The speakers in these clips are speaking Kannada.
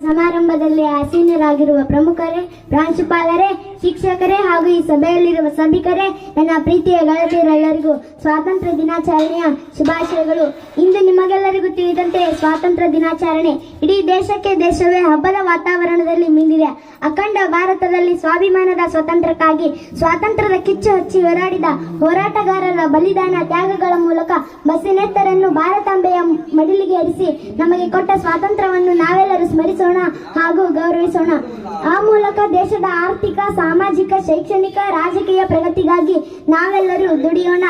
ಸಮಾರಂಭದಲ್ಲಿ ಆಸೀನರಾಗಿರುವ ಪ್ರಮುಖರೇ, ಪ್ರಾಂಶುಪಾಲರೇ, ಶಿಕ್ಷಕರೇ ಹಾಗೂ ಈ ಸಭೆಯಲ್ಲಿರುವ ಸಭಿಕರೇ, ನನ್ನ ಪ್ರೀತಿಯ ಗೆಳತಿಯರೆಲ್ಲರಿಗೂ ಸ್ವಾತಂತ್ರ್ಯ ದಿನಾಚರಣೆಯ ಶುಭಾಶಯಗಳು. ಇಂದು ನಿಮಗೆಲ್ಲರಿಗೂ ತಿಳಿದಂತೆ ಸ್ವಾತಂತ್ರ್ಯ ದಿನಾಚರಣೆ ಇಡೀ ದೇಶವೇ ಹಬ್ಬದ ವಾತಾವರಣದಲ್ಲಿ ಮಿಂದಿದೆ. ಅಖಂಡ ಭಾರತದಲ್ಲಿ ಸ್ವಾಭಿಮಾನದ ಸ್ವಾತಂತ್ರ್ಯಕ್ಕಾಗಿ ಸ್ವಾತಂತ್ರ್ಯದ ಕಿಚ್ಚು ಹಚ್ಚಿ ಹೋರಾಡಿದ ಹೋರಾಟಗಾರರ ಬಲಿದಾನ ತ್ಯಾಗಗಳ ಮೂಲಕ ಬಸ್ಸಿನೆತ್ತರನ್ನು ಭಾರತಾಂಬೆಯ ಮಡಿಲಿಗೆ ಏರಿಸಿ ನಮಗೆ ಕೊಟ್ಟ ಸ್ವಾತಂತ್ರ್ಯವನ್ನು ನಾವೆಲ್ಲರೂ ಸ್ಮರಿಸೋಣ ಹಾಗೂ ಗೌರವಿಸೋಣ. ಆ ಮೂಲಕ ದೇಶದ ಆರ್ಥಿಕ, ಸಾಮಾಜಿಕ, ಶೈಕ್ಷಣಿಕ, ರಾಜಕೀಯ ಪ್ರಗತಿಗಾಗಿ ನಾವೆಲ್ಲರೂ ದುಡಿಯೋಣ.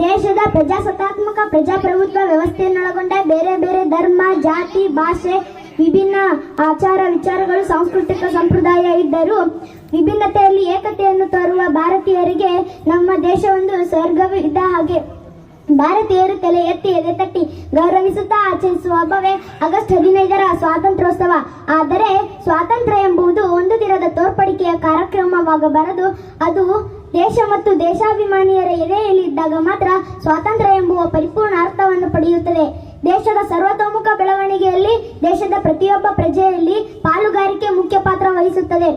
ದೇಶದ ಪ್ರಜಾಸತ್ತಾತ್ಮಕ ಪ್ರಜಾಪ್ರಭುತ್ವ ವ್ಯವಸ್ಥೆಯನ್ನೊಳಗೊಂಡ ಬೇರೆ ಬೇರೆ ಧರ್ಮ, ಜಾತಿ, ಭಾಷೆ, ವಿಭಿನ್ನ ಆಚಾರ ವಿಚಾರಗಳು, ಸಾಂಸ್ಕೃತಿಕ ಸಂಪ್ರದಾಯ ಇದ್ದರೂ ವಿಭಿನ್ನತೆಯಲ್ಲಿ ಏಕತೆಯನ್ನು ತರುವ ಭಾರತೀಯರಿಗೆ ನಮ್ಮ ದೇಶವೊಂದು ಸ್ವರ್ಗವೂ ಇದ್ದ ಹಾಗೆ. ಭಾರತೀಯರು ತಲೆ ಎತ್ತಿ ಎದೆ ತಟ್ಟಿ ಗೌರವಿಸುತ್ತಾ ಆಚರಿಸುವ ಹಬ್ಬವೇ ಆಗಸ್ಟ್ 15ರ ಸ್ವಾತಂತ್ರ್ಯೋತ್ಸವ. ಆದರೆ ಸ್ವಾತಂತ್ರ್ಯ ಎಂಬುದು ಒಂದು ದಿನದ ತೋರ್ಪಡಿಕೆಯ ಕಾರ್ಯಕ್ರಮವಾಗಬಾರದು. ಅದು ದೇಶ ಮತ್ತು ದೇಶಾಭಿಮಾನಿಯರ ಎದೆಯಲ್ಲಿ ಇದ್ದಾಗ ಮಾತ್ರ ಸ್ವಾತಂತ್ರ್ಯ ಎಂಬುವ ಪರಿಪೂರ್ಣ ಅರ್ಥವನ್ನು ಪಡೆಯುತ್ತದೆ. ದೇಶದ ಸರ್ವತೋಮುಖ ಬೆಳವಣಿಗೆಯಲ್ಲಿ ದೇಶದ ಪ್ರತಿಯೊಬ್ಬ ಪ್ರಜೆಯಲ್ಲಿ ಪಾಲುಗಾರಿಕೆ ಮುಖ್ಯ ಪಾತ್ರ ವಹಿಸುತ್ತದೆ.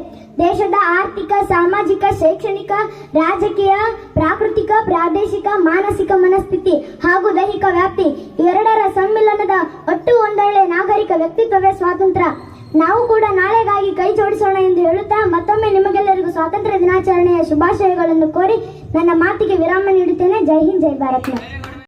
ದೇಶದ ಆರ್ಥಿಕ, ಸಾಮಾಜಿಕ, ಶೈಕ್ಷಣಿಕ, ರಾಜಕೀಯ, ಪ್ರಾಕೃತಿಕ, ಪ್ರಾದೇಶಿಕ, ಮಾನಸಿಕ ಮನಸ್ಥಿತಿ ಹಾಗೂ ದೈಹಿಕ ವ್ಯಾಪ್ತಿ ಇವೆರಡರ ಸಮ್ಮಿಲನದ ಒಟ್ಟು ಒಂದೊಳ್ಳೆ ನಾಗರಿಕ ವ್ಯಕ್ತಿತ್ವವೇ ಸ್ವಾತಂತ್ರ್ಯ. ನಾವು ಕೂಡ ನಾಳೆಗಾಗಿ ಕೈ ಜೋಡಿಸೋಣ ಎಂದು ಹೇಳುತ್ತಾ ಮತ್ತೊಮ್ಮೆ ನಿಮಗೆಲ್ಲರಿಗೂ ಸ್ವಾತಂತ್ರ್ಯ ದಿನಾಚರಣೆಯ ಶುಭಾಶಯಗಳನ್ನು ಕೋರಿ ನನ್ನ ಮಾತಿಗೆ ವಿರಾಮ ನೀಡುತ್ತೇನೆ. ಜೈ ಹಿಂದ್, ಜೈ ಭಾರತ್.